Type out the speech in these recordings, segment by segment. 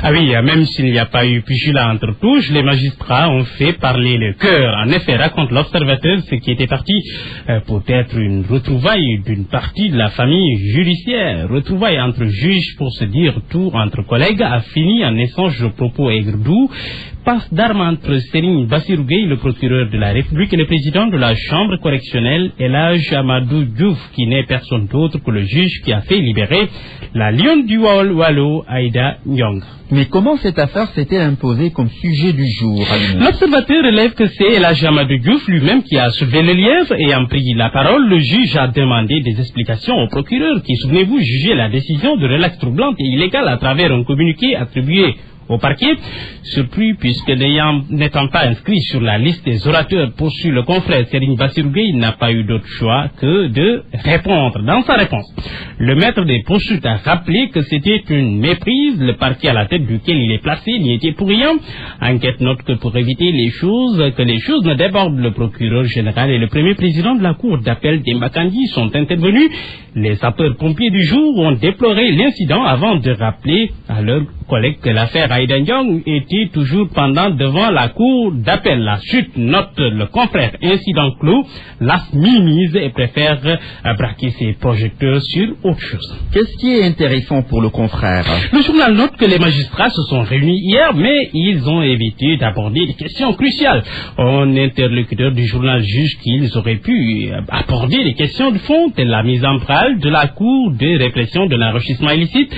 Ah oui, même s'il n'y a pas eu pugilat entre touches, les magistrats ont fait parler le cœur. En effet, raconte l'Observateur, ce qui était parti pour être une retrouvaille d'une partie de la famille judiciaire. Retrouvaille entre juges pour se dire tout entre collègues a fini en échange de propos aigres-doux. Passe d'armes entre Serigne Bassirou Gueye, le procureur de la République, et le président de la chambre correctionnelle, Elhadji Amadou Diouf, qui n'est personne d'autre que le juge qui a fait libérer la lionne du Waalo, Aïda Nyong. Mais comment cette affaire s'est-elle imposée comme sujet du jour? L'Observateur relève que c'est Elhadji Amadou Diouf lui-même qui a soulevé le lièvre et en pris la parole. Le juge a demandé des explications au procureur qui, souvenez-vous, jugeait la décision de relax troublante et illégale à travers un communiqué attribué au parquet. Surpris puisque n'étant pas inscrit sur la liste des orateurs poursuit le confrère Serigne Bassirou Gueye n'a pas eu d'autre choix que de répondre. Dans sa réponse, le maître des poursuites a rappelé que c'était une méprise. Le parquet à la tête duquel il est placé n'y était pour rien. Enquête note que pour éviter que les choses ne débordent, le procureur général et le premier président de la cour d'appel Demba Kandji sont intervenus. Les sapeurs-pompiers du jour ont déploré l'incident avant de rappeler à leurs collègues que l'affaire Aïda Nyong était toujours pendante devant la cour d'appel. La chute note le confrère incident clos, l'AS minimise et préfère braquer ses projecteurs sur autre chose. Qu'est-ce qui est intéressant pour le confrère? Le journal note que les magistrats se sont réunis hier, mais ils ont évité d'aborder des questions cruciales. Un interlocuteur du journal juge qu'ils auraient pu aborder des questions de fond, telles la mise en parole de la Cour de répression de l'enrichissement illicite,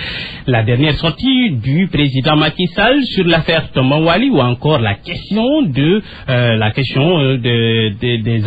la dernière sortie du président Macky Sall sur l'affaire Thomas Wali ou encore la question des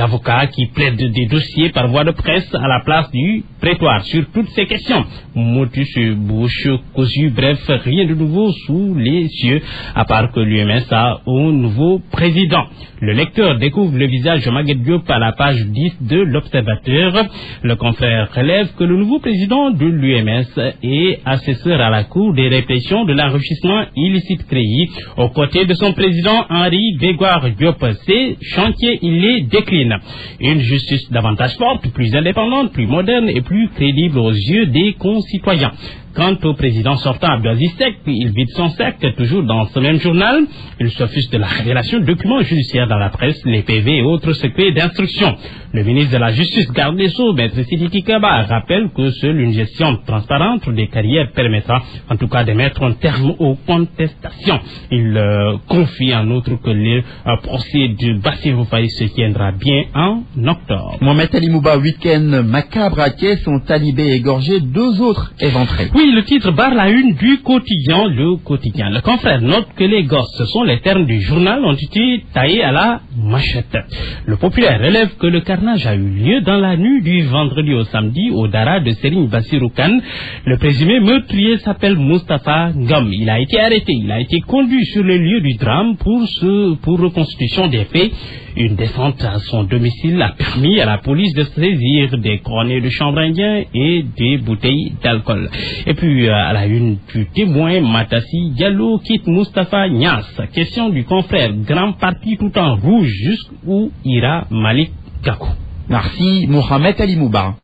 avocats qui plaident des dossiers par voie de presse à la place du prétoire. Sur toutes ces questions, motus, bouche, cousu, bref, rien de nouveau sous les cieux, à part que l'UMS a un nouveau président. Le lecteur découvre le visage de Maguette Diop à la page 10 de l'Observateur. Le confrère relève que le nouveau président de l'UMS est assesseur à la Cour des répressions de l'enrichissement illicite CREI, aux côtés de son président Henri Grégoire Diop. Ces chantiers, il les décline. Une justice davantage forte, plus indépendante, plus moderne et plus crédible aux yeux des concitoyens. Quant au président sortant Abdou Aziz Seck, il vide son sac, toujours dans ce même journal. Il s'offusque de la révélation de documents judiciaires dans la presse, les PV et autres secrets d'instruction. Le ministre de la Justice, garde des Sceaux, Maître Sidiki Kaba, rappelle que seule une gestion transparente des carrières permettra, en tout cas, de mettre un terme aux contestations. Il confie en outre que le procès de Bassirou Faye se tiendra bien en octobre. Mohamed Ali Mouba, week-end macabre à Thiès, sont talibés égorgés, 2 autres éventrés. Oui, le titre barre la une du quotidien, Le Quotidien. Le confrère note que les gosses, ce sont les termes du journal, ont été taillés à la machette. Le Populaire relève que le carnage a eu lieu dans la nuit du vendredi au samedi au Dara de Serigne Bassirou Kane. Le présumé meurtrier s'appelle Moustapha Ngom. Il a été arrêté, il a été conduit sur le lieu du drame pour reconstitution des faits. Une descente à son domicile a permis à la police de saisir des coronets de chanvre indien et des bouteilles d'alcool. Et puis, à la une du Témoin, Matassi Diallo quitte Moustapha Niass. Question du confrère, grand parti tout en rouge, jusqu'où ira Malick Gakou. Merci, Mohamed Ali Mouba.